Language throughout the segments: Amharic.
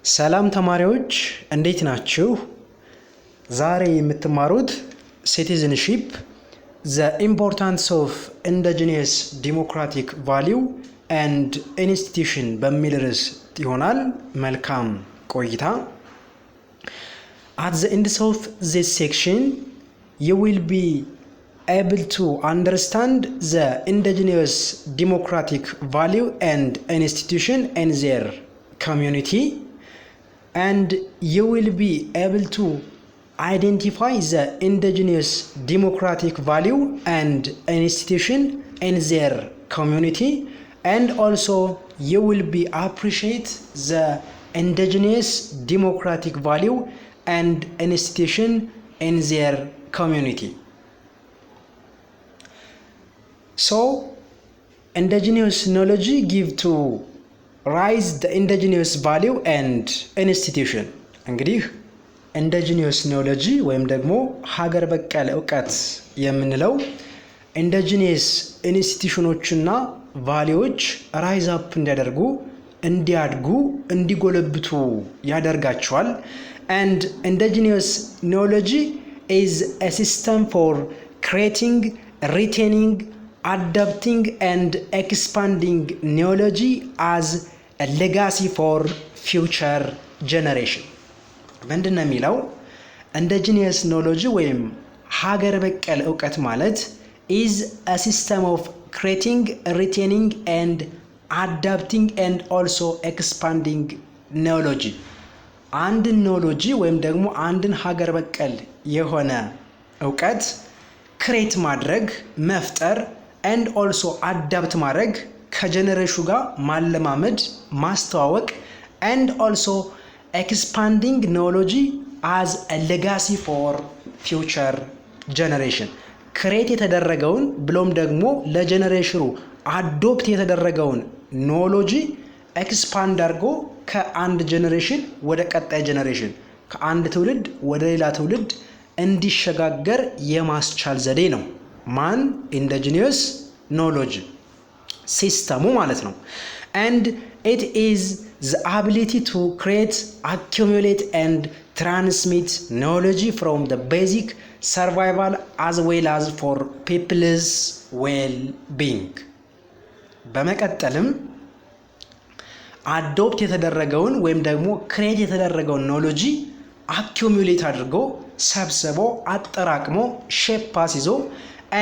ሰላም ተማሪዎች እንዴት ናችሁ? ዛሬ የምትማሩት citizenship, the importance of indigenous democratic value and institution በሚል ርዕስ ይሆናል። መልካም ቆይታ። At the end of this section, you will be able to understand the indigenous democratic value and institution in their community, and you will be able to identify the indigenous democratic value and institution in their community, and also you will be appreciate the indigenous democratic value and institution in their community. So indigenous knowledge give to rise the indigenous value and institution. እንግዲህ indigenous knowledge ወይም ደግሞ ሀገር በቀል ዕውቀት የምንለው indigenous ኢንስቲትዩሽኖችና ቫሊዎች ራይዝ አፕ እንዲያደርጉ እንዲያድጉ እንዲጎለብቱ ያደርጋቸዋል። and indigenous knowledge is a system for creating, retaining, adapting and expanding knowledge as a legacy for future generation. ምንድነው የሚለው? indigenous knowledge ወይም ሀገር በቀል ዕውቀት ማለት is a system of creating, retaining and adapting and also expanding knowledge. አንድን ኖሎጂ ወይም ደግሞ አንድን ሀገር በቀል የሆነ ዕውቀት ክሬት ማድረግ መፍጠር and also adapt ማድረግ ከጀነሬሽኑ ጋር ማለማመድ ማስተዋወቅ and also expanding knowledge as a legacy for future generation. ክሬት የተደረገውን ብሎም ደግሞ ለጀነሬሽኑ አዶፕት የተደረገውን ኖሎጂ ኤክስፓንድ አድርጎ ከአንድ ጀነሬሽን ወደ ቀጣይ ጀነሬሽን ከአንድ ትውልድ ወደ ሌላ ትውልድ እንዲሸጋገር የማስቻል ዘዴ ነው። ማን? indigenous knowledge ሲስተሙ ማለት ነው። and it is the ability to create, accumulate and transmit knowledge from the basic survival as well as for people's well-being. በመቀጠልም አዶፕት የተደረገውን ወይም ደግሞ ክሬት የተደረገውን ኖሎጂ አኪዩሙሌት አድርጎ ሰብስቦ አጠራቅሞ ሼፕ አስይዞ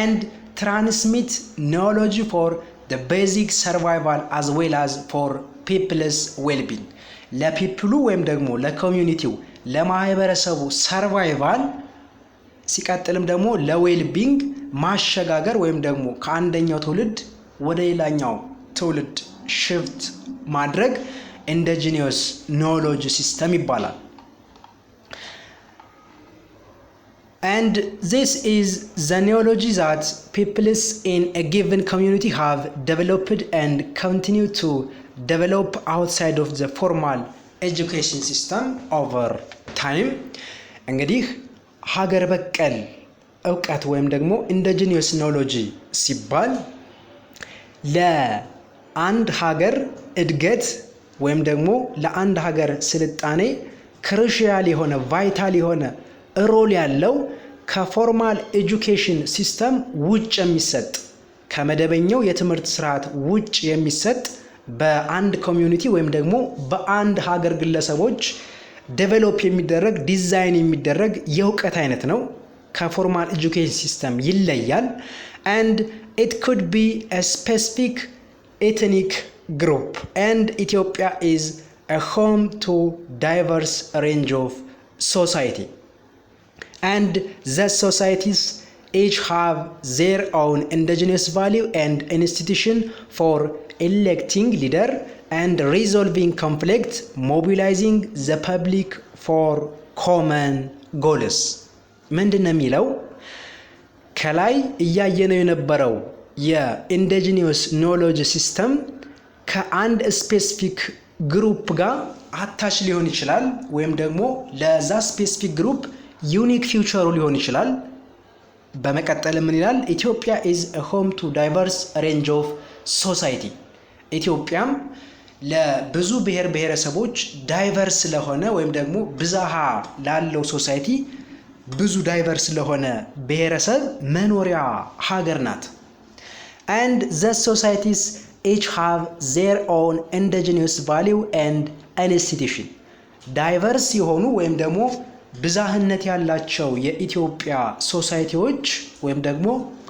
and transmit knowledge for the basic survival as well as for people's well-being. ለፒፕሉ ወይም ደግሞ ለኮሚዩኒቲው ለማህበረሰቡ ሰርቫይቫል ሲቀጥልም ደግሞ ለዌልቢንግ ማሸጋገር ወይም ደግሞ ከአንደኛው ትውልድ ወደ ሌላኛው ትውልድ ሽፍት ማድረግ indigenous knowledge system ይባላል። and this is the knowledge that peoples in a given community have developed and continue to develop outside of the formal education system over time. እንግዲህ ሀገር በቀል ዕውቀት ወይም ደግሞ indigenous knowledge ሲባል ለአንድ ሀገር እድገት ወይም ደግሞ ለአንድ ሀገር ስልጣኔ ክሩሺያል የሆነ ቫይታል የሆነ ሮል ያለው ከፎርማል ኤጁኬሽን ሲስተም ውጭ የሚሰጥ ከመደበኛው የትምህርት ስርዓት ውጭ የሚሰጥ በአንድ ኮሚዩኒቲ ወይም ደግሞ በአንድ ሀገር ግለሰቦች ዴቨሎፕ የሚደረግ ዲዛይን የሚደረግ የዕውቀት አይነት ነው። ከፎርማል ኤጁኬሽን ሲስተም ይለያል። and it could be a specific ethnic group, and Ethiopia is a home to diverse range of society, and the societies each have their own indigenous value and institution for electing leader and resolving conflict, mobilizing the public for common goals. ምንድነው የሚለው? ከላይ እያየነው የነበረው የኢንዲጂኒየስ ኖሌጅ ሲስተም ከአንድ ስፔሲፊክ ግሩፕ ጋር አታች ሊሆን ይችላል ወይም ደግሞ ለዛ ስፔሲፊክ ግሩፕ ዩኒክ ፊውቸሩ ሊሆን ይችላል። በመቀጠል ምን ይላል? ኢትዮጵያ is a home to diverse range of society. ኢትዮጵያም ለብዙ ብሔር ብሔረሰቦች ዳይቨርስ ለሆነ ወይም ደግሞ ብዝሃ ላለው ሶሳይቲ ብዙ ዳይቨርስ ለሆነ ብሔረሰብ መኖሪያ ሀገር ናት። and the societies each have their own indigenous value and institution ዳይቨርስ የሆኑ ወይም ደግሞ ብዝሃነት ያላቸው የኢትዮጵያ ሶሳይቲዎች ወይም ደግሞ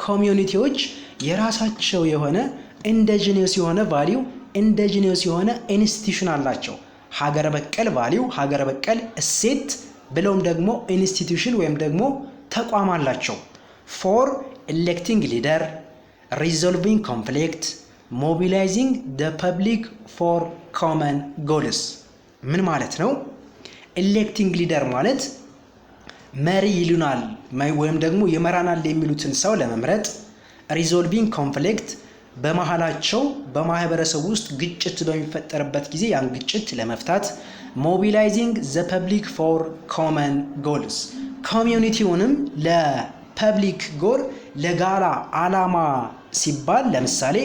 ኮሚዩኒቲዎች የራሳቸው የሆነ ኢንዲጂነስ የሆነ ቫልዩ ኢንዲጂነስ የሆነ ኢንስቲትዩሽን አላቸው። ሀገር በቀል ቫልዩ ሀገር በቀል እሴት ብለውም ደግሞ ኢንስቲትዩሽን ወይም ደግሞ ተቋም አላቸው። ፎር ኤሌክቲንግ ሊደር ሪዞልቪንግ ኮንፍሊክት ሞቢላይዚንግ ደ ፐብሊክ ፎር ኮመን ጎልስ ምን ማለት ነው? ኤሌክቲንግ ሊደር ማለት መሪ ይሉናል ወይም ደግሞ ይመራናል የሚሉትን ሰው ለመምረጥ፣ ሪዞልቪንግ ኮንፍሊክት በመሃላቸው በማህበረሰብ ውስጥ ግጭት በሚፈጠርበት ጊዜ ያን ግጭት ለመፍታት፣ ሞቢላይዚንግ ዘ ፐብሊክ ፎር ኮመን ጎልስ ኮሚዩኒቲውንም ለፐብሊክ ጎል ለጋራ አላማ ሲባል ለምሳሌ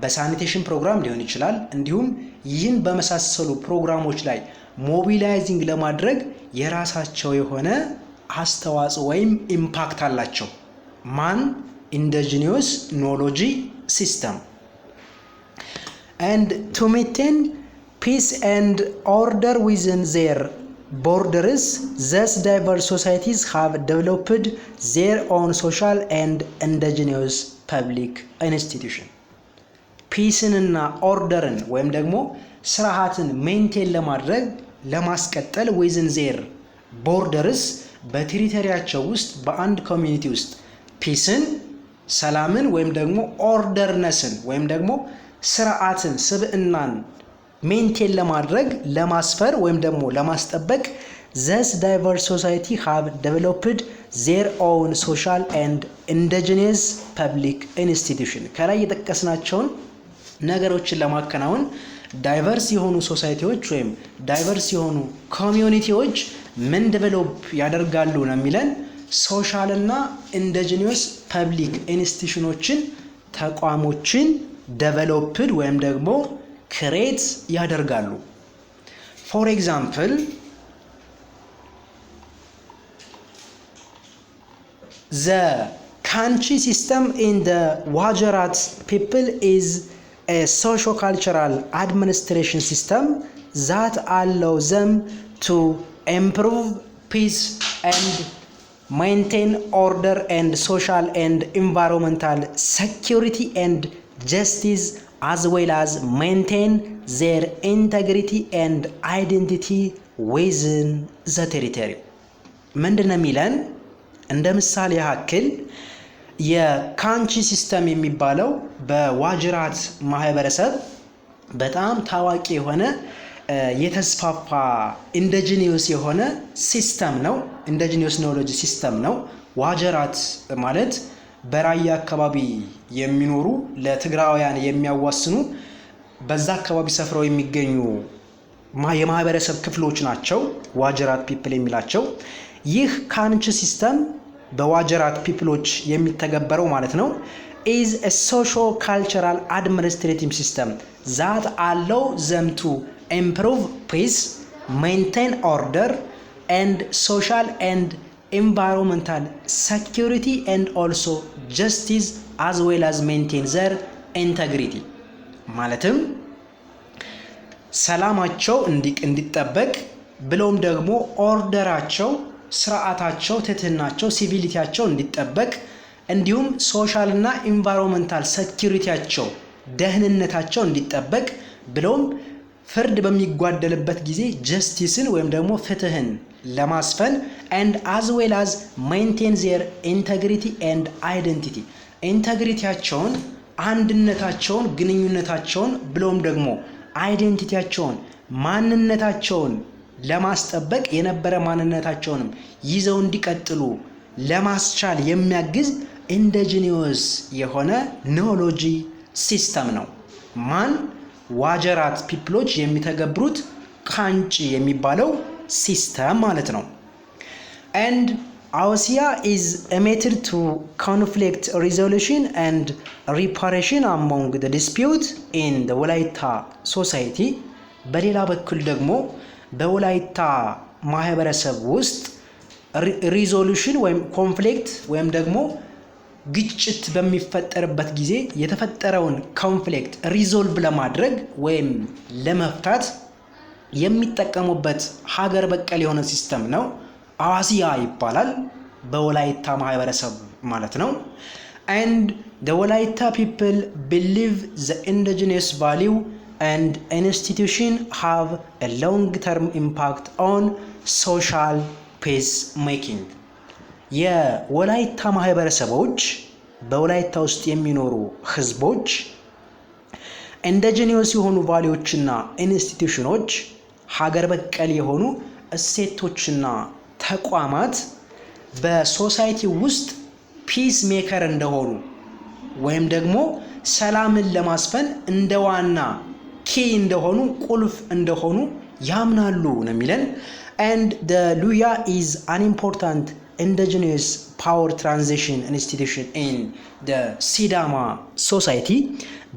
በሳኒቴሽን ፕሮግራም ሊሆን ይችላል። እንዲሁም ይህን በመሳሰሉ ፕሮግራሞች ላይ ሞቢላይዚንግ ለማድረግ የራሳቸው የሆነ አስተዋጽኦ ወይም ኢምፓክት አላቸው። ማን? ኢንዲጂነስ ኖሎጂ ሲስተም and to maintain peace and order within their borders thus diverse societies have developed their own social and indigenous public institution ፒስንና ኦርደርን ወይም ደግሞ ስርዓትን ሜንቴን ለማድረግ ለማስቀጠል within their borders በቴሪቶሪያቸው ውስጥ በአንድ ኮሚኒቲ ውስጥ ፒስን ሰላምን ወይም ደግሞ ኦርደርነስን ወይም ደግሞ ስርዓትን ስብዕናን ሜንቴን ለማድረግ ለማስፈር ወይም ደግሞ ለማስጠበቅ thus diverse society have developed their own social and indigenous public institution ከላይ የጠቀስናቸውን ነገሮችን ለማከናወን ዳይቨርስ የሆኑ ሶሳይቲዎች ወይም ዳይቨርስ የሆኑ ኮሚዩኒቲዎች ምን ዴቨሎፕ ያደርጋሉ ነው የሚለን ሶሻል እና ኢንዲጂነስ ፐብሊክ ኢንስቲትዩሽኖችን ተቋሞችን ዴቨሎፕድ ወይም ደግሞ ክሬት ያደርጋሉ። ፎር ኤግዛምፕል the country system in the Wajarat people is a socio-cultural administration system that allows them to improve peace and maintain order and social and environmental security and justice as well as maintain their integrity and identity within the territory ምንድነው የሚለን? እንደ ምሳሌ ያክል የካንቺ ሲስተም የሚባለው በዋጅራት ማህበረሰብ በጣም ታዋቂ የሆነ የተስፋፋ ኢንዲጂነስ የሆነ ሲስተም ነው። ኢንዲጂነስ ኖሎጂ ሲስተም ነው። ዋጀራት ማለት በራያ አካባቢ የሚኖሩ ለትግራውያን የሚያዋስኑ በዛ አካባቢ ሰፍረው የሚገኙ የማህበረሰብ ክፍሎች ናቸው ዋጀራት ፒፕል የሚላቸው። ይህ ካንቺ ሲስተም በዋጀራት ፒፕሎች የሚተገበረው ማለት ነው is a socio-cultural administrative system that allow them to improve peace, maintain order and social and environmental security and also justice as well as maintain their integrity ማለትም ሰላማቸው እንዲጠበቅ ብሎም ደግሞ ኦርደራቸው ስርዓታቸው ትህትናቸው ሲቪሊቲያቸው እንዲጠበቅ እንዲሁም ሶሻል እና ኢንቫይሮንመንታል ሴኩሪቲያቸው ደህንነታቸው እንዲጠበቅ ብሎም ፍርድ በሚጓደልበት ጊዜ ጀስቲስን ወይም ደግሞ ፍትህን ለማስፈን and as well as maintain their integrity and identity ኢንተግሪቲያቸውን አንድነታቸውን ግንኙነታቸውን ብሎም ደግሞ አይዴንቲቲያቸውን ማንነታቸውን ለማስጠበቅ የነበረ ማንነታቸውንም ይዘው እንዲቀጥሉ ለማስቻል የሚያግዝ ኢንዲጂነስ የሆነ ኖሎጂ ሲስተም ነው። ማን? ዋጀራት ፒፕሎች የሚተገብሩት ካንቺ የሚባለው ሲስተም ማለት ነው። and Ausia is a method to conflict resolution and reparation among the dispute in the Walaita society በሌላ በኩል ደግሞ በወላይታ ማህበረሰብ ውስጥ ሪዞሉሽን ወይም ኮንፍሊክት ወይም ደግሞ ግጭት በሚፈጠርበት ጊዜ የተፈጠረውን ኮንፍሊክት ሪዞልቭ ለማድረግ ወይም ለመፍታት የሚጠቀሙበት ሀገር በቀል የሆነ ሲስተም ነው። አዋሲያ ይባላል በወላይታ ማህበረሰብ ማለት ነው። and the Walaita people believe the indigenous value and institution have a long-term impact on social peacemaking. የወላይታ ማህበረሰቦች በወላይታ ውስጥ የሚኖሩ ህዝቦች ኢንዲጂነስ የሆኑ ቫልዩዎችና ኢንስቲትዩሽኖች ሀገር በቀል የሆኑ እሴቶችና ተቋማት በሶሳይቲ ውስጥ ፒስ ሜከር እንደሆኑ ወይም ደግሞ ሰላምን ለማስፈን እንደ ዋና ኪ እንደሆኑ ቁልፍ እንደሆኑ ያምናሉ ነው የሚለን። and the Luya is an important indigenous power transition institution in the ሲዳማ society።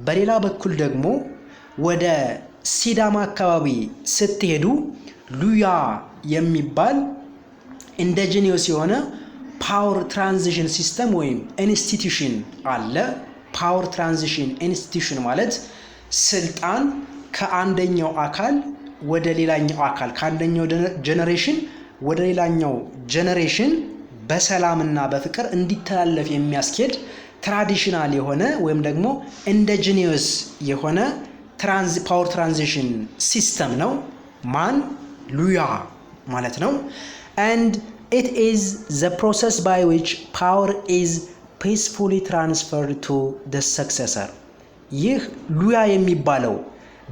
በሌላ በኩል ደግሞ ወደ ሲዳማ አካባቢ ስትሄዱ ሉያ የሚባል ኢንዲጂነስ የሆነ ፓወር ትራንዚሽን ሲስተም ወይም ኢንስቲትዩሽን አለ። ፓወር ትራንዚሽን ኢንስቲትዩሽን ማለት ስልጣን ከአንደኛው አካል ወደ ሌላኛው አካል ከአንደኛው ጀነሬሽን ወደ ሌላኛው ጀነሬሽን በሰላምና በፍቅር እንዲተላለፍ የሚያስኬድ ትራዲሽናል የሆነ ወይም ደግሞ ኢንዲጂነስ የሆነ ፓወር ትራንዚሽን ሲስተም ነው። ማን ሉያ ማለት ነው። and it is the process by which power is peacefully transferred to the successor። ይህ ሉያ የሚባለው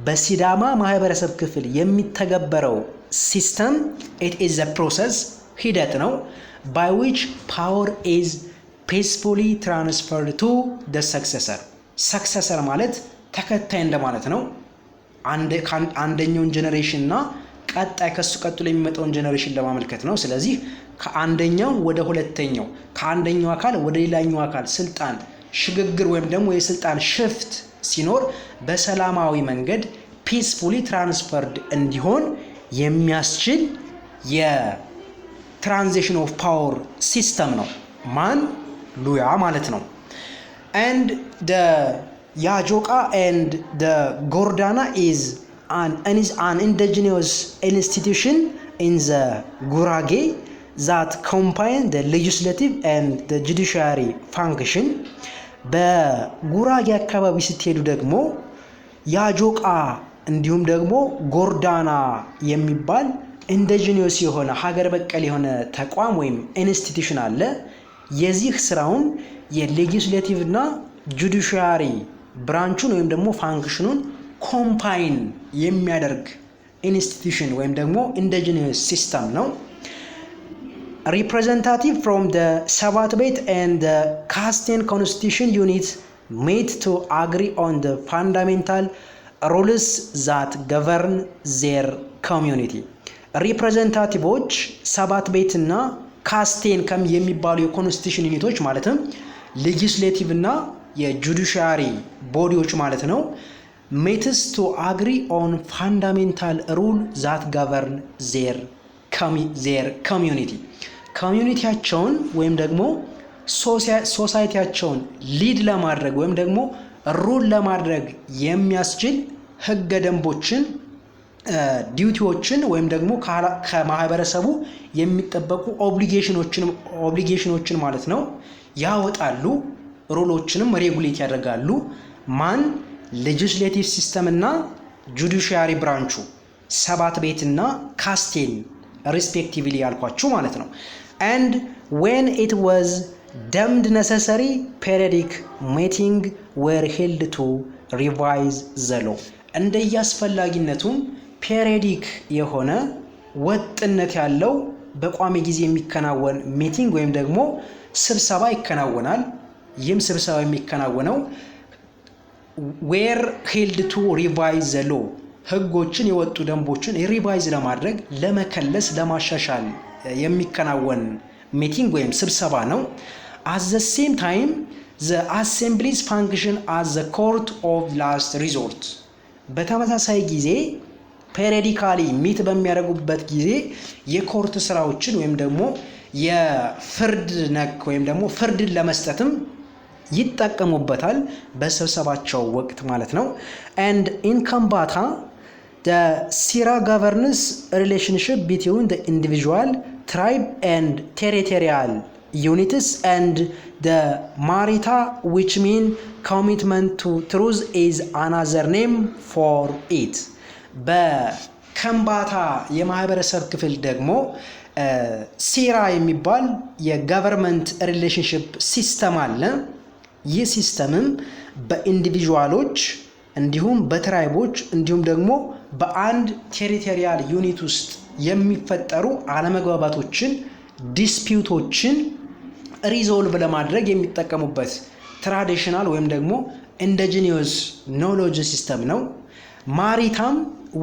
በሲዳማ ማህበረሰብ ክፍል የሚተገበረው ሲስተም it is a process ሂደት ነው by which power is peacefully transferred to the successor። successor ማለት ተከታይ እንደማለት ነው። አንደኛውን ጀነሬሽን እና ቀጣይ ከሱ ቀጥሎ የሚመጣውን ጀነሬሽን ለማመልከት ነው። ስለዚህ ከአንደኛው ወደ ሁለተኛው ከአንደኛው አካል ወደ ሌላኛው አካል ስልጣን ሽግግር ወይም ደግሞ የስልጣን ሽፍት ሲኖር በሰላማዊ መንገድ ፒስፉሊ ትራንስፈርድ እንዲሆን የሚያስችል የትራንዚሽን ኦፍ ፓወር ሲስተም ነው። ማን ሉያ ማለት ነው። and the Yajoka and the Gordana is an indigenous institution in the Gurage that combine the legislative and the judiciary function። በጉራጌ አካባቢ ስትሄዱ ደግሞ ያጆቃ እንዲሁም ደግሞ ጎርዳና የሚባል ኢንዲጂነስ የሆነ ሀገር በቀል የሆነ ተቋም ወይም ኢንስቲትዩሽን አለ። የዚህ ስራውን የሌጂስሌቲቭ እና ጁዲሻሪ ብራንቹን ወይም ደግሞ ፋንክሽኑን ኮምፓይን የሚያደርግ ኢንስቲትዩሽን ወይም ደግሞ ኢንዲጂነስ ሲስተም ነው። representative from the ሰባት ቤት and the Kasten constitution units made to agree on the fundamental rules that govern their community። ሪፕሬዘንታቲቮች ሰባት ቤት እና ካስቴን የሚባሉ የኮንስቲቱሽን ዩኒቶች ማለትም ሌጂስሌቲቭ እና የጁዲሻሪ ቦዲዎች ማለት ነው። ሜትስ ቱ አግሪ ኦን ፋንዳሜንታል ሩል ዛት ገቨርን ዜር ኮሚዩኒቲ። ኮሚዩኒቲያቸውን ወይም ደግሞ ሶሳይቲያቸውን ሊድ ለማድረግ ወይም ደግሞ ሩል ለማድረግ የሚያስችል ህገ ደንቦችን ዲዩቲዎችን ወይም ደግሞ ከማህበረሰቡ የሚጠበቁ ኦብሊጌሽኖችን ማለት ነው ያወጣሉ። ሩሎችንም ሬጉሌት ያደርጋሉ። ማን ሌጂስሌቲቭ ሲስተም እና ጁዲሻሪ ብራንቹ ሰባት ቤት እና ካስቴን ሪስፔክቲቭሊ ያልኳችሁ ማለት ነው። and when it was deemed necessary periodic meeting were held to revise the law። እንደያስፈላጊነቱም ፔሪዮዲክ የሆነ ወጥነት ያለው በቋሚ ጊዜ የሚከናወን ሚቲንግ ወይም ደግሞ ስብሰባ ይከናወናል። ይህም ስብሰባ የሚከናወነው were held to revise the law ህጎችን የወጡ ደንቦችን ሪቫይዝ ለማድረግ ለመከለስ ለማሻሻል የሚከናወን ሚቲንግ ወይም ስብሰባ ነው። at the same time the assemblies function as the court of last resort። በተመሳሳይ ጊዜ ፔሪዲካሊ ሚት በሚያደርጉበት ጊዜ የኮርት ስራዎችን ወይም ደግሞ የፍርድ ነክ ወይም ደግሞ ፍርድን ለመስጠትም ይጠቀሙበታል በስብሰባቸው ወቅት ማለት ነው። and in Kambata the Sira governs relationship between the individual tribe and territorial units and the Marita, which mean commitment to truth, is another name for it. በከምባታ የማህበረሰብ ክፍል ደግሞ ሲራ የሚባል የገቨርንመንት ሪሌሽንሺፕ ሲስተም አለ። ይህ ሲስተምም በኢንዲቪጁዋሎች እንዲሁም በትራይቦች እንዲሁም ደግሞ በአንድ ቴሪቶሪያል ዩኒት ውስጥ የሚፈጠሩ አለመግባባቶችን ዲስፒዩቶችን ሪዞልቭ ለማድረግ የሚጠቀሙበት ትራዲሽናል ወይም ደግሞ ኢንዲጂኒየስ ኖሎጂ ሲስተም ነው። ማሪታም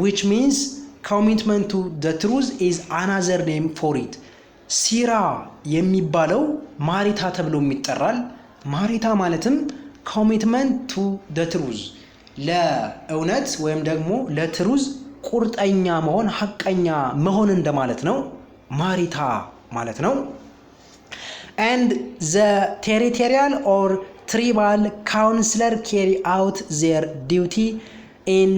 which means commitment to the truth is another name for it. ሲራ የሚባለው ማሪታ ተብሎ ይጠራል። ማሪታ ማለትም commitment to the truth ለእውነት ወይም ደግሞ ለትሩዝ ቁርጠኛ መሆን ሐቀኛ መሆን እንደማለት ነው ማሪታ ማለት ነው። and the territorial or tribal councillor carry out their duty in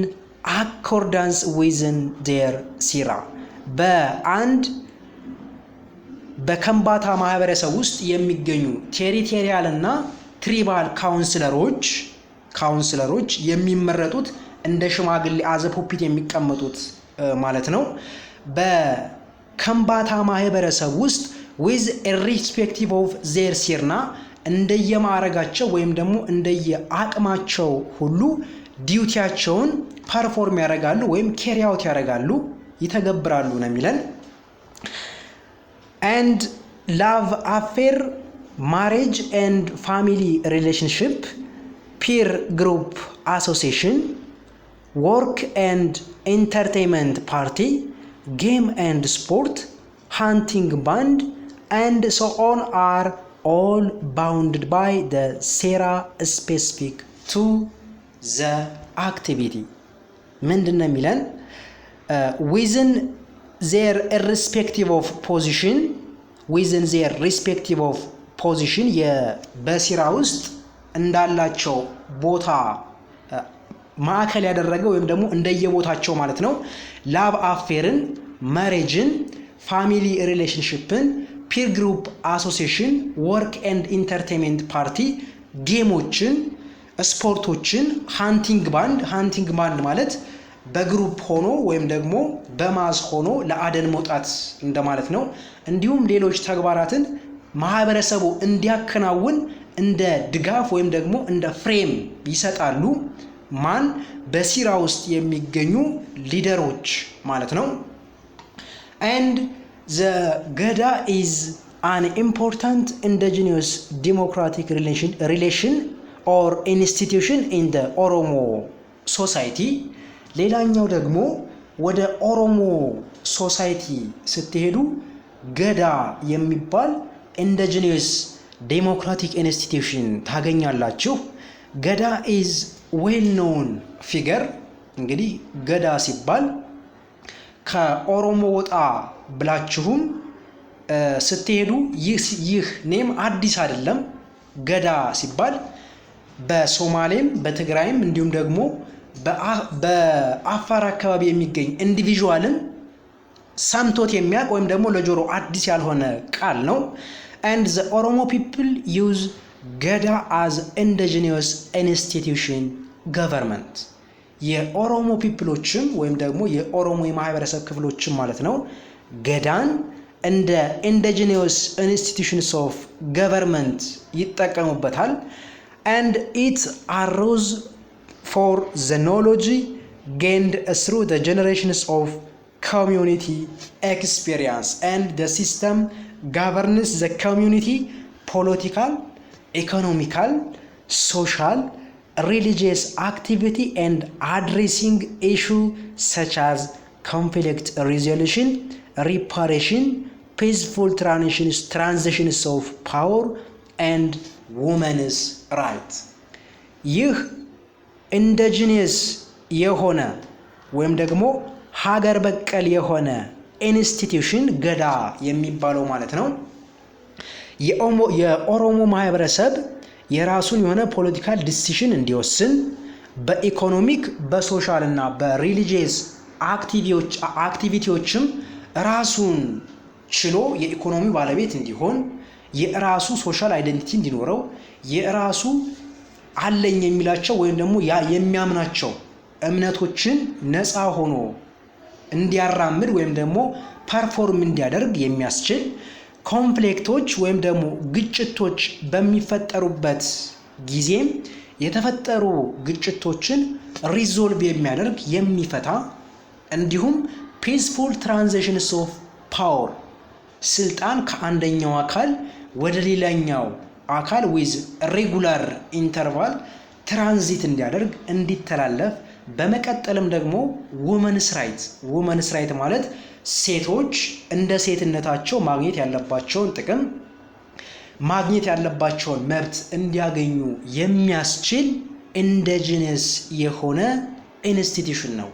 accordance within their ሲራ በከምባታ ማህበረሰብ ውስጥ የሚገኙ ቴሪቶሪያል እና ትሪባል ካውንስለሮች የሚመረጡት እንደ ሽማግሌ አዘ ፑፒት የሚቀመጡት ማለት ነው። በከምባታ ማህበረሰብ ውስጥ with irrespective of their ሲርና እንደየማዕረጋቸው ወይም ደግሞ እንደየአቅማቸው ሁሉ ዲዩቲያቸውን ፐርፎርም ያደርጋሉ ወይም ኬሪ አውት ያደርጋሉ ይተገብራሉ ነው የሚለን። and love affair, marriage and family relationship, peer group association, work and entertainment party, game and sport, hunting band and so on are all bounded by the Sera specific to the activity. ምንድነው የሚለን? within their irrespective of position በሲራ ውስጥ እንዳላቸው ቦታ ማዕከል ያደረገ ወይም ደግሞ እንደየቦታቸው ማለት ነው። ላቭ አፌርን፣ መሬጅን፣ ፋሚሊ ሪሌሽንሺፕን፣ ፒር ግሩፕ አሶሲዬሽን፣ ወርክ ኤንድ ኢንተርቴንመንት ፓርቲ፣ ጌሞችን፣ ስፖርቶችን፣ ሃንቲንግ ባንድ ማለት በግሩፕ ሆኖ ወይም ደግሞ በማዝ ሆኖ ለአደን መውጣት እንደማለት ነው። እንዲሁም ሌሎች ተግባራትን ማህበረሰቡ እንዲያከናውን እንደ ድጋፍ ወይም ደግሞ እንደ ፍሬም ይሰጣሉ። ማን? በሲራ ውስጥ የሚገኙ ሊደሮች ማለት ነው። and the Gadaa is an important indigenous democratic relation or institution in the Oromo society. ሌላኛው ደግሞ ወደ ኦሮሞ ሶሳይቲ ስትሄዱ ገዳ የሚባል ኢንዲጂነስ ዴሞክራቲክ ኢንስቲትዩሽን ታገኛላችሁ። ገዳ ኢዝ ዌል ኖውን ፊገር። እንግዲህ ገዳ ሲባል ከኦሮሞ ወጣ ብላችሁም ስትሄዱ ይህ ኔም አዲስ አይደለም። ገዳ ሲባል በሶማሌም በትግራይም እንዲሁም ደግሞ በአፋር አካባቢ የሚገኝ ኢንዲቪዥዋልን ሰምቶት የሚያውቅ ወይም ደግሞ ለጆሮ አዲስ ያልሆነ ቃል ነው። and the Oromo people use Gadaa as indigenous institution government. የኦሮሞ ፒፕሎችም ወይም ደግሞ የኦሮሞ የማህበረሰብ ክፍሎችም ማለት ነው ገዳን እንደ indigenous institutions of government ይጠቀሙበታል። and it arose for the knowledge gained through the generations of community experience, and the system governs the community political, economical, social, religious activity and addressing issues such as conflict resolution, reparation, peaceful transitions of power and women's rights. ይህ ኢንዲጂነስ የሆነ ወይም ደግሞ ሀገር በቀል የሆነ ኢንስቲትዩሽን ገዳ የሚባለው ማለት ነው የኦሮሞ ማህበረሰብ የራሱን የሆነ ፖለቲካል ዲሲዥን እንዲወስን በኢኮኖሚክ በሶሻል እና በሪሊጂየስ አክቲቪቲዎችም ራሱን ችሎ የኢኮኖሚ ባለቤት እንዲሆን የራሱ ሶሻል አይደንቲቲ እንዲኖረው የራሱ አለኝ የሚላቸው ወይም ደግሞ የሚያምናቸው እምነቶችን ነፃ ሆኖ እንዲያራምድ ወይም ደግሞ ፐርፎርም እንዲያደርግ የሚያስችል ኮንፍሊክቶች ወይም ደግሞ ግጭቶች በሚፈጠሩበት ጊዜም የተፈጠሩ ግጭቶችን ሪዞልቭ የሚያደርግ የሚፈታ እንዲሁም ፒስፉል ትራንዚሽንስ ኦፍ ፓወር ስልጣን ከአንደኛው አካል ወደ ሌላኛው አካል ዊዝ ሬጉላር ኢንተርቫል ትራንዚት እንዲያደርግ እንዲተላለፍ በመቀጠልም ደግሞ ውመንስ ራይት ማለት ሴቶች እንደ ሴትነታቸው ማግኘት ያለባቸውን ጥቅም ማግኘት ያለባቸውን መብት እንዲያገኙ የሚያስችል ኢንዲጂነስ የሆነ ኢንስቲትዩሽን ነው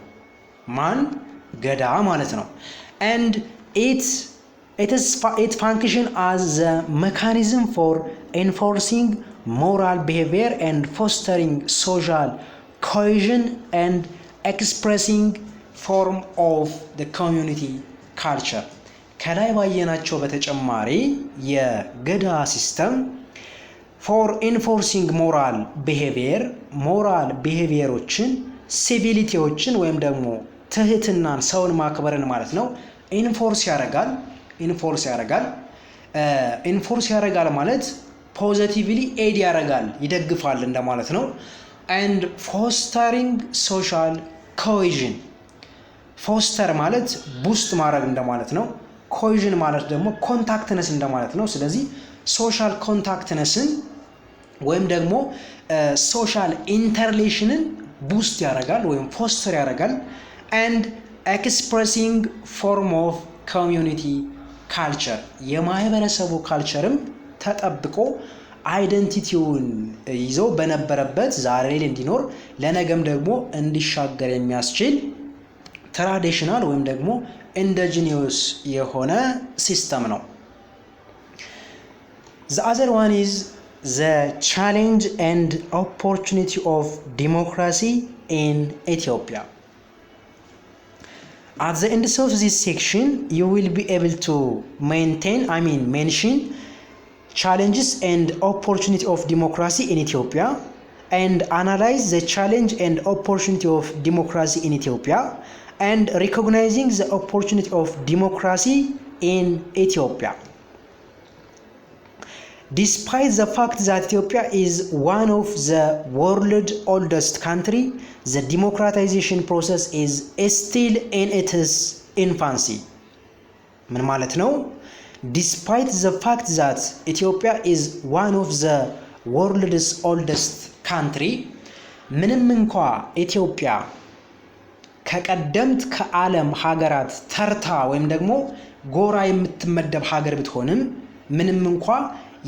ማን ገዳ ማለት ነው and it function as a mechanism for enforcing moral behavior and fostering social cohesion and expressing form of the community culture ከላይ ባየናቸው በተጨማሪ የገዳ ሲስተም for enforcing moral behaviorዎችን ሲቪሊቲዎችን ወይም ደግሞ ትህትናን ሰውን ማክበርን ማለት ነው ኢንፎርስ ያደርጋል ማለት ፖዚቲቭሊ ኤድ ያደርጋል ይደግፋል እንደማለት ነው and fostering social cohesion ፎስተር ማለት ቡስት ማድረግ እንደማለት ነው ኮሄዥን ማለት ደግሞ ኮንታክትነስ እንደማለት ነው ስለዚህ ሶሻል ኮንታክትነስን ወይም ደግሞ ሶሻል ኢንተርሌሽንን ቡስት ያደርጋል ወይም ፎስተር ያደርጋል and expressing form of community culture የማህበረሰቡ ካልቸርም ተጠብቆ አይደንቲቲውን ይዞ በነበረበት ዛሬ ላይ እንዲኖር ለነገም ደግሞ እንዲሻገር የሚያስችል ትራዲሽናል ወይም ደግሞ ኢንዲጂነስ የሆነ ሲስተም ነው The other one is the challenge and opportunity of democracy in Ethiopia. At the end of this section, you will be able to mention challenges and opportunity of democracy in Ethiopia and analyze the challenge and opportunity of democracy in Ethiopia and recognizing the opportunity of democracy in Ethiopia. Despite the fact that Ethiopia is one of the world's oldest country, the democratization process is still in its infancy. ምን ማለት ነው? Despite the fact that Ethiopia is one of the world's oldest country, ምንም እንኳ ኢትዮጵያ ከቀደምት ከዓለም ሀገራት ተርታ ወይም ደግሞ ጎራ የምትመደብ ሀገር ብትሆንም ምንም እንኳ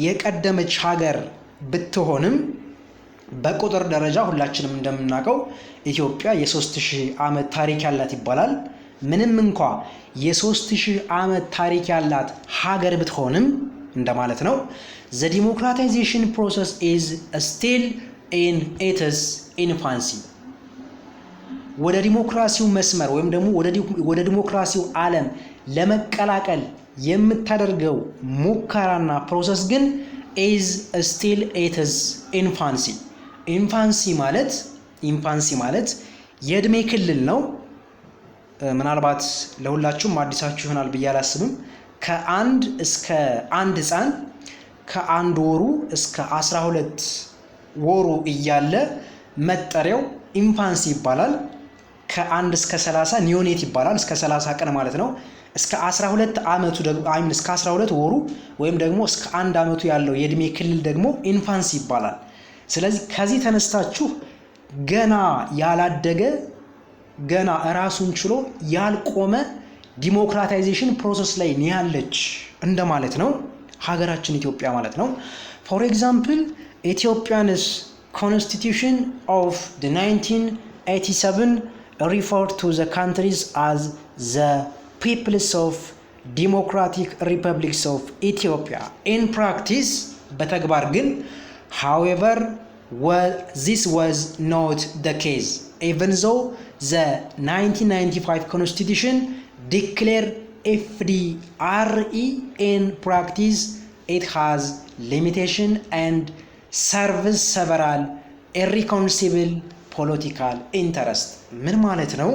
የቀደመች ሀገር ብትሆንም በቁጥር ደረጃ ሁላችንም እንደምናውቀው ኢትዮጵያ የ3000 ዓመት ታሪክ ያላት ይባላል ምንም እንኳ የ3000 ዓመት ታሪክ ያላት ሀገር ብትሆንም እንደማለት ነው the democratization process is still in its infancy ወደ ዲሞክራሲው መስመር ወይም ደግሞ ወደ ዲሞክራሲው ዓለም ለመቀላቀል የምታደርገው ሙከራና ፕሮሰስ ግን is still its infancy ኢንፋንሲ ማለት የእድሜ ክልል ነው ምናልባት ለሁላችሁም አዲሳችሁ ይሆናል ብዬ አላስብም ከአንድ እስከ አንድ ህፃን ከአንድ ወሩ እስከ 12 ወሩ እያለ መጠሪያው ኢንፋንሲ ይባላል ከአንድ እስከ 30 ኒዮኔት ይባላል እስከ 30 ቀን ማለት ነው እስከ 12 አመቱ ደግሞ እስከ 12 ወሩ ወይም ደግሞ እስከ 1 አመቱ ያለው የእድሜ ክልል ደግሞ ኢንፋንሲ ይባላል ስለዚህ ከዚህ ተነስታችሁ ገና ያላደገ ገና ራሱን ችሎ ያልቆመ ዲሞክራታይዜሽን ፕሮሰስ ላይ ያለች እንደማለት ነው ሀገራችን ኢትዮጵያ ማለት ነው for example Ethiopia's constitution of the 1987 refer to the countries as the Peoples of Democratic Republics of Ethiopia. In practice, በተግባር ግን however, this was not the case. Even though the 1995 Constitution declared FDRE, in practice it has limitation and serves several irreconcilable political interest. ምን ማለት ነው?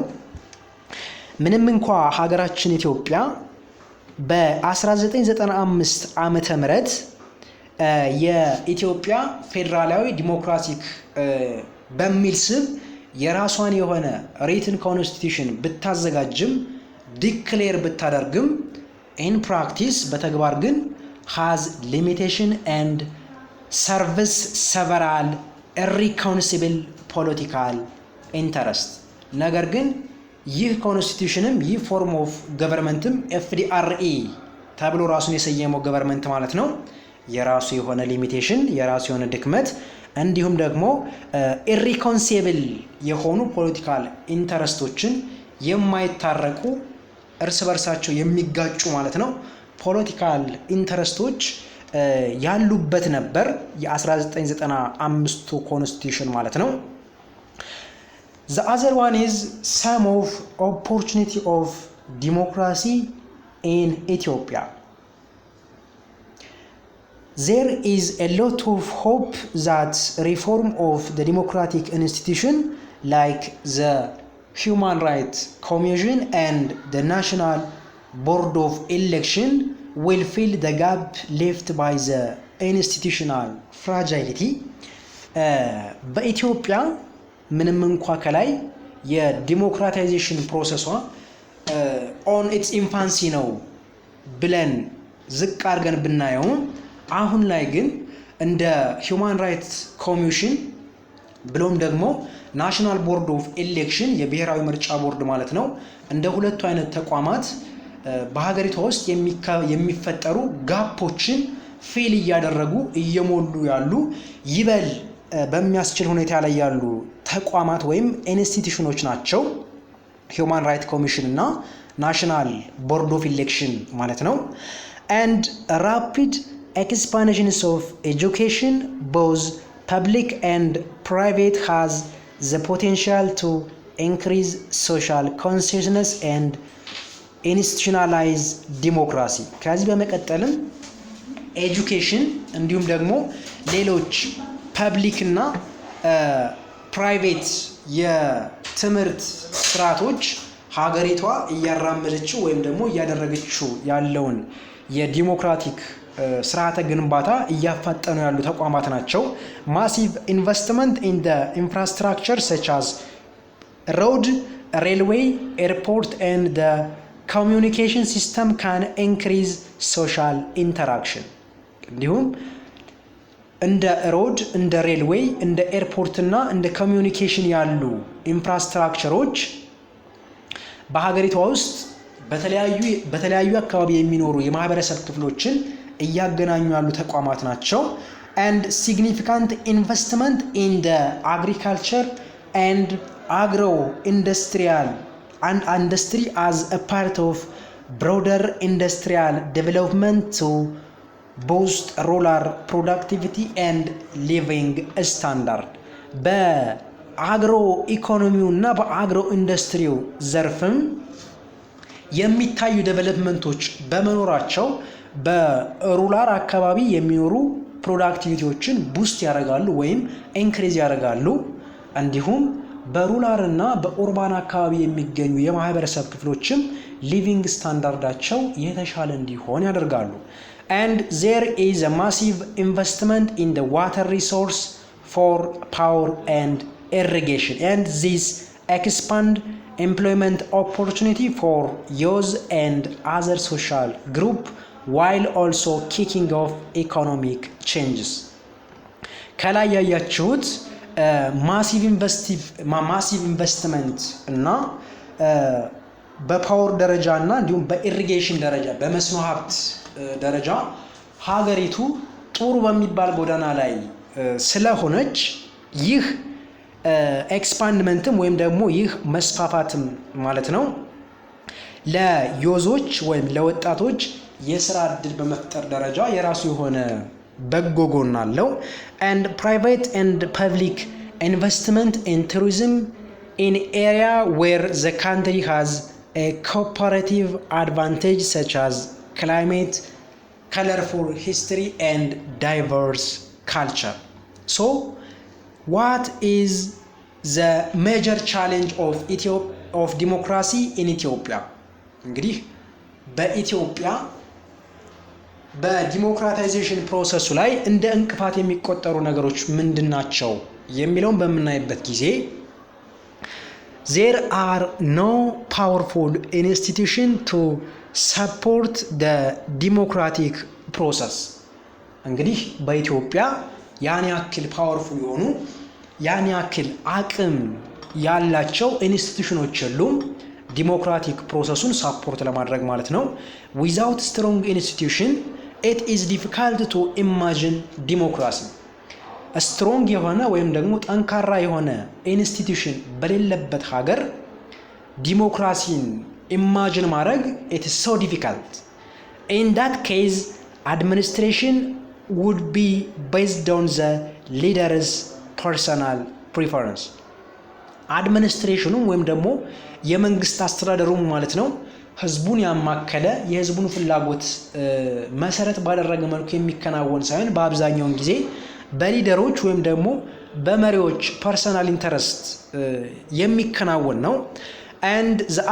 ምንም እንኳ ሀገራችን ኢትዮጵያ በ1995 ዓመተ ምህረት የኢትዮጵያ ፌዴራላዊ ዲሞክራቲክ በሚል ስም የራሷን የሆነ ሪትን ኮንስቲቱሽን ብታዘጋጅም ዲክሌር ብታደርግም in practice በተግባር ግን has limitation and serves several irreconcilable political interest. ነገር ግን ይህ ኮንስቲቱሽንም ይህ ፎርም ኦፍ ገቨርንመንትም FDRE ተብሎ ራሱን የሰየመው ገቨርንመንት ማለት ነው የራሱ የሆነ ሊሚቴሽን የራሱ የሆነ ድክመት እንዲሁም ደግሞ ኢሪኮንሲብል የሆኑ ፖለቲካል ኢንተረስቶችን የማይታረቁ እርስ በርሳቸው የሚጋጩ ማለት ነው ፖለቲካል ኢንተረስቶች ያሉበት ነበር የ1995 ኮንስቲቱሽን ማለት ነው። The other one is some of opportunity of democracy in Ethiopia. There is a lot of hope that reform of the democratic institution like the Human Rights Commission and the National Board of Election will fill the gap left by the institutional fragility. በኢትዮጵያ ምንም እንኳ ከላይ የዲሞክራታይዜሽን ፕሮሰሷ ኦን ኢትስ ኢንፋንሲ ነው ብለን ዝቅ አድርገን ብናየው አሁን ላይ ግን እንደ ሂውማን ራይትስ ኮሚሽን ብሎም ደግሞ ናሽናል ቦርድ ኦፍ ኤሌክሽን የብሔራዊ ምርጫ ቦርድ ማለት ነው እንደ ሁለቱ አይነት ተቋማት በሀገሪቷ ውስጥ የሚፈጠሩ ጋፖችን ፌል እያደረጉ እየሞሉ ያሉ ይበል በሚያስችል ሁኔታ ላይ ያሉ ተቋማት ወይም ኢንስቲትዩሽኖች ናቸው ሂውማን ራይት ኮሚሽን እና ናሽናል ቦርድ ኦፍ ኤሌክሽን ማለት ነው and rapid expansions of education both public and private has the potential to increase social consciousness and institutionalize democracy ከዚህ በመቀጠልም ኤጁኬሽን እንዲሁም ደግሞ ሌሎች ፐብሊክ እና ፕራይቬት የትምህርት ስርዓቶች ሀገሪቷ እያራመደችው ወይም ደግሞ እያደረገችው ያለውን የዲሞክራቲክ ስርዓተ ግንባታ እያፋጠኑ ያሉ ተቋማት ናቸው ማሲቭ ኢንቨስትመንት ኢን ዘ ኢንፍራስትራክቸር such as road railway airport and the communication system can increase social interaction እንዲሁም እንደ ሮድ እንደ ሬልዌይ እንደ ኤርፖርት እና እንደ ኮሚዩኒኬሽን ያሉ ኢንፍራስትራክቸሮች በሀገሪቷ ውስጥ በተለያዩ አካባቢ የሚኖሩ የማህበረሰብ ክፍሎችን እያገናኙ ያሉ ተቋማት ናቸው and significant investment in the agriculture and agro-industrial and industry as a part of broader industrial development to boost rural productivity and living standard. በአግሮ ኢኮኖሚው እና በአግሮ ኢንዱስትሪው ዘርፍም የሚታዩ ዴቨሎፕመንቶች በመኖራቸው በሩራል አካባቢ የሚኖሩ ፕሮዳክቲቪቲዎችን ቡስት ያደርጋሉ ወይም ኢንክሪዝ ያደርጋሉ እንዲሁም በሩራል እና በኡርባን አካባቢ የሚገኙ የማህበረሰብ ክፍሎችም ሊቪንግ ስታንዳርዳቸው የተሻለ እንዲሆን ያደርጋሉ and there is a massive investment in the water resource for power and irrigation and this expand employment opportunity for youth and other social group while also kicking off economic changes ከላይ ያያችሁት ማሲቭ ኢንቨስትመንት እና በፓወር ደረጃ እና እንዲሁም በኢሪጌሽን ደረጃ በመስኖ ሀብት ደረጃ ሀገሪቱ ጥሩ በሚባል ጎዳና ላይ ስለሆነች ይህ ኤክስፓንድመንትም ወይም ደግሞ ይህ መስፋፋትም ማለት ነው ለዮዞች ወይም ለወጣቶች የስራ እድል በመፍጠር ደረጃ የራሱ የሆነ በጎ ጎን አለው። and private and public investment in tourism in area where the country has a cooperative advantage such as climate, colorful history and diverse culture. So what is the major challenge of democracy in Ethiopia? እንግዲህ በኢትዮጵያ በዲሞክራታይዜሽን ፕሮሰሱ ላይ እንደ እንቅፋት የሚቆጠሩ ነገሮች ምንድናቸው የሚለውን በመናይበት ጊዜ there are no powerful institution to support the democratic process እንግዲህ በኢትዮጵያ ያን ያክል ፓወርፉል የሆኑ ያን ያክል አቅም ያላቸው ኢንስቲትዩሽኖች የሉም ዲሞክራቲክ ፕሮሰሱን ሳፖርት ለማድረግ ማለት ነው without strong institution it is difficult to imagine democracy ስትሮንግ የሆነ ወይም ደግሞ ጠንካራ የሆነ ኢንስቲትዩሽን በሌለበት ሀገር ዲሞክራሲን ኢማጂን ማድረግ it is so difficult in that case administration would be based on the leader's personal preference አድሚኒስትሬሽኑም ወይም ደግሞ የመንግስት አስተዳደሩም ማለት ነው ህዝቡን ያማከለ የህዝቡን ፍላጎት መሰረት ባደረገ መልኩ የሚከናወን ሳይሆን በአብዛኛው ጊዜ በሊደሮች ወይም ደግሞ በመሪዎች ፐርሰናል ኢንተረስት የሚከናወን ነው and the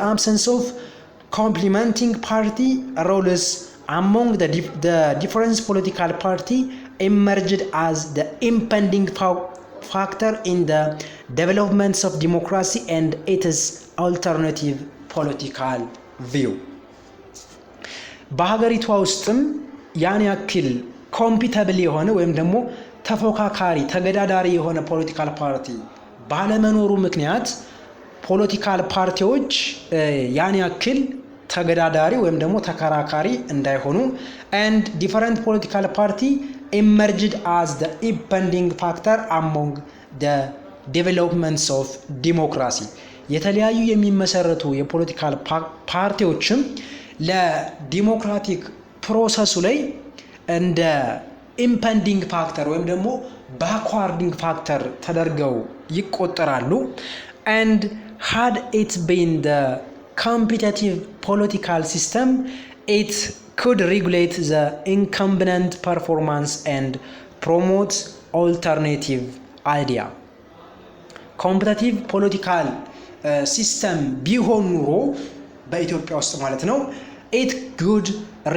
absence of complementing party roles among the different political party emerged as the impending factor in the developments of democracy and its alternative political view በሀገሪቷ ውስጥም ያን ያክል ኮምፒተብል የሆነ ወይም ደግሞ ተፎካካሪ ተገዳዳሪ የሆነ ፖለቲካል ፓርቲ ባለመኖሩ ምክንያት ፖለቲካል ፓርቲዎች ያን ያክል ተገዳዳሪ ወይም ደግሞ ተከራካሪ እንዳይሆኑ and different political party emerged as the impending factor among the developments of democracy የተለያዩ የሚመሰረቱ የፖለቲካል ፓርቲዎችም ለዲሞክራቲክ ፕሮሰሱ ላይ እንደ ኢምፐንዲንግ ፋክተር ወይም ደግሞ ባክዋርዲንግ ፋክተር ተደርገው ይቆጠራሉ and had it been the competitive political system it could regulate the incumbent performance and promote alternative idea competitive political system ቢሆን ኑሮ በኢትዮጵያ ውስጥ ማለት ነው it could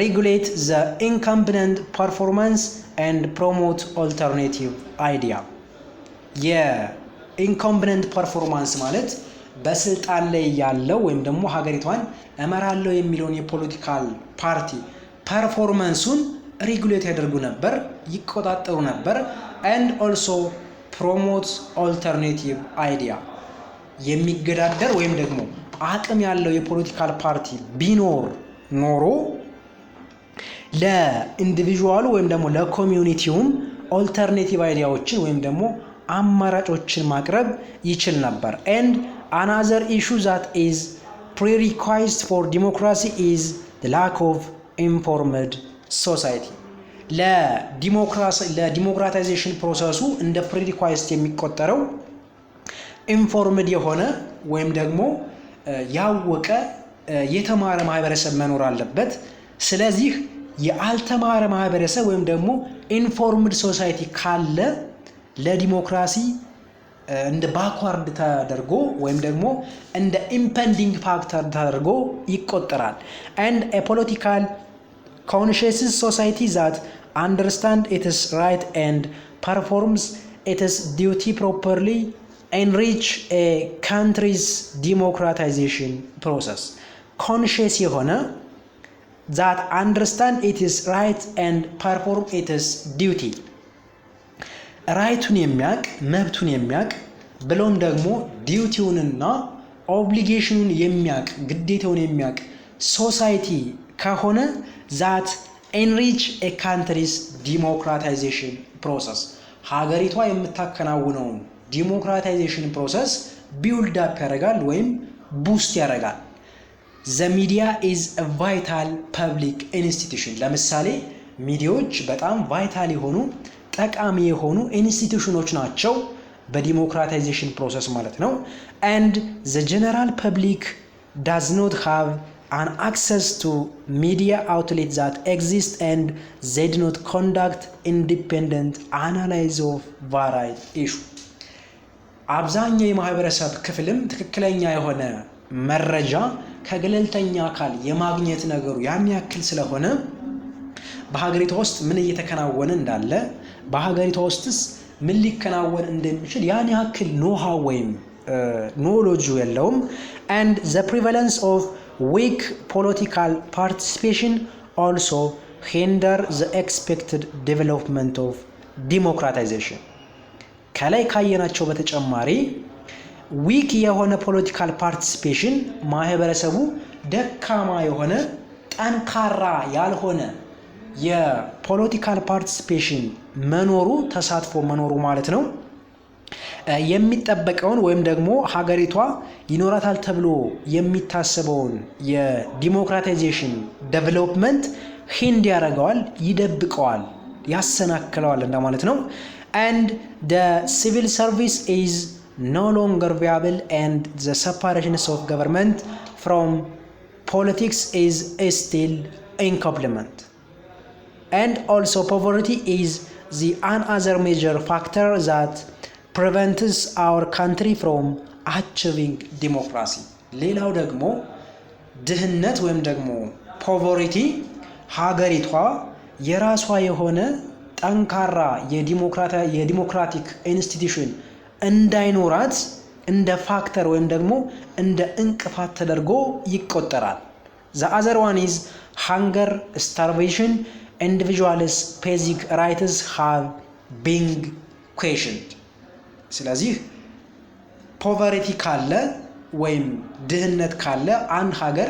regulate the incumbent performance and promote alternative idea የኢንካምበንት ፐርፎርማንስ ማለት በስልጣን ላይ ያለው ወይም ደግሞ ሀገሪቷን እመራለሁ የሚለውን የፖለቲካል ፓርቲ ፐርፎርማንሱን ሬጉሌት ያደርጉ ነበር ይቆጣጠሩ ነበር and also promote alternative idea የሚገዳደር ወይም ደግሞ አቅም ያለው የፖለቲካል ፓርቲ ቢኖር ኖሮ ለኢንዲቪጁዋሉ ወይም ደግሞ ለኮሚዩኒቲውም ኦልተርኔቲቭ አይዲያዎችን ወይም ደግሞ አማራጮችን ማቅረብ ይችል ነበር and another issue that is prerequisite for democracy is the lack of informed society ለዲሞክራታይዜሽን ፕሮሰሱ እንደ ፕሪሪኳይስት የሚቆጠረው ኢንፎርምድ የሆነ ወይም ደግሞ ያወቀ የተማረ ማህበረሰብ መኖር አለበት ስለዚህ የአልተማረ ማህበረሰብ ወይም ደግሞ ኢንፎርምድ ሶሳይቲ ካለ ለዲሞክራሲ እንደ ባክዋርድ ተደርጎ ወይም ደግሞ እንደ ኢምፐንዲንግ ፋክተር ተደርጎ ይቆጠራል and a political conscious society that understand its right and performs its duty properly enrich a country's democratization process conscious የሆነ that understand its right and perform its duty ራይቱን የሚያቅ መብቱን የሚያቅ ብሎም ደግሞ ዲዩቲውንና ኦብሊጌሽኑን የሚያቅ ግዴታውን የሚያቅ ሶሳይቲ ከሆነ that enrich a country's democratization process ሀገሪቷ የምታከናውነው ዲሞክራታይዜሽን ፕሮሰስ ቢውልድ አፕ ያደርጋል ወይም ቡስት ያደርጋል። the media is a vital public institution ለምሳሌ ሚዲያዎች በጣም ቫይታል የሆኑ ጠቃሚ የሆኑ ኢንስቲትዩሽኖች ናቸው በዲሞክራታይዜሽን ፕሮሰስ ማለት ነው። and the general public does not have an access to media outlets that exist and they do not conduct independent analysis of varied issue አብዛኛው የማህበረሰብ ክፍልም ትክክለኛ የሆነ መረጃ ከገለልተኛ አካል የማግኘት ነገሩ ያን ያክል ስለሆነ በሀገሪቷ ውስጥ ምን እየተከናወነ እንዳለ በሀገሪቷ ውስጥስ ምን ሊከናወን እንደሚችል ያን ያክል ኖሃው ወይም ኖሎጂ የለውም። and the prevalence of weak political participation also hinder the expected development of democratization ከላይ ካየናቸው በተጨማሪ ዊክ የሆነ ፖለቲካል ፓርቲሲፔሽን ማህበረሰቡ ደካማ የሆነ ጠንካራ ያልሆነ የፖለቲካል ፓርቲሲፔሽን መኖሩ ተሳትፎ መኖሩ ማለት ነው የሚጠበቀውን ወይም ደግሞ ሀገሪቷ ይኖራታል ተብሎ የሚታሰበውን የዲሞክራታይዜሽን ዴቨሎፕመንት ሂንድ ያደርገዋል ይደብቀዋል ያሰናክለዋል እንደማለት ነው። and the civil service is no longer viable and the separation of government from politics is still incomplete. And also poverty is the another major factor that prevents our country from achieving democracy. ሌላው ደግሞ ድህነት ወይም ደግሞ ፖቨርቲ ሀገሪቷ የራሷ የሆነ ጠንካራ የዲሞክራቲክ ኢንስቲትዩሽን እንዳይኖራት እንደ ፋክተር ወይም ደግሞ እንደ እንቅፋት ተደርጎ ይቆጠራል። the other one is hunger, starvation, individuals basic rights have been questioned. ስለዚህ ፖቨርቲ ካለ ወይም ድህነት ካለ አንድ ሀገር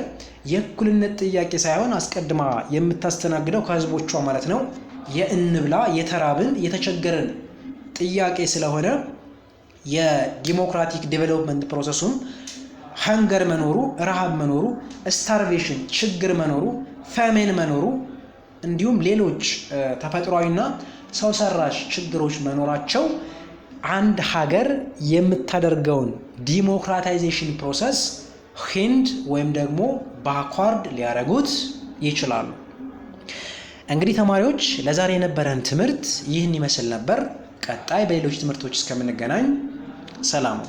የእኩልነት ጥያቄ ሳይሆን አስቀድማ የምታስተናግደው ከህዝቦቿ ማለት ነው የእንብላ የተራብን የተቸገረን ጥያቄ ስለሆነ የዲሞክራቲክ ዴቨሎፕመንት ፕሮሰሱም ሃንገር መኖሩ ረሃብ መኖሩ ስታርቬሽን ችግር መኖሩ ፋሚን መኖሩ እንዲሁም ሌሎች ተፈጥሯዊና ሰው ሰራሽ ችግሮች መኖራቸው አንድ ሀገር የምታደርገውን ዲሞክራታይዜሽን ፕሮሰስ ሂንድ ወይም ደግሞ ባክዋርድ ሊያደርጉት ይችላሉ። እንግዲህ ተማሪዎች ለዛሬ የነበረን ትምህርት ይህን ይመስል ነበር። ቀጣይ በሌሎች ትምህርቶች እስከምንገናኝ ሰላም።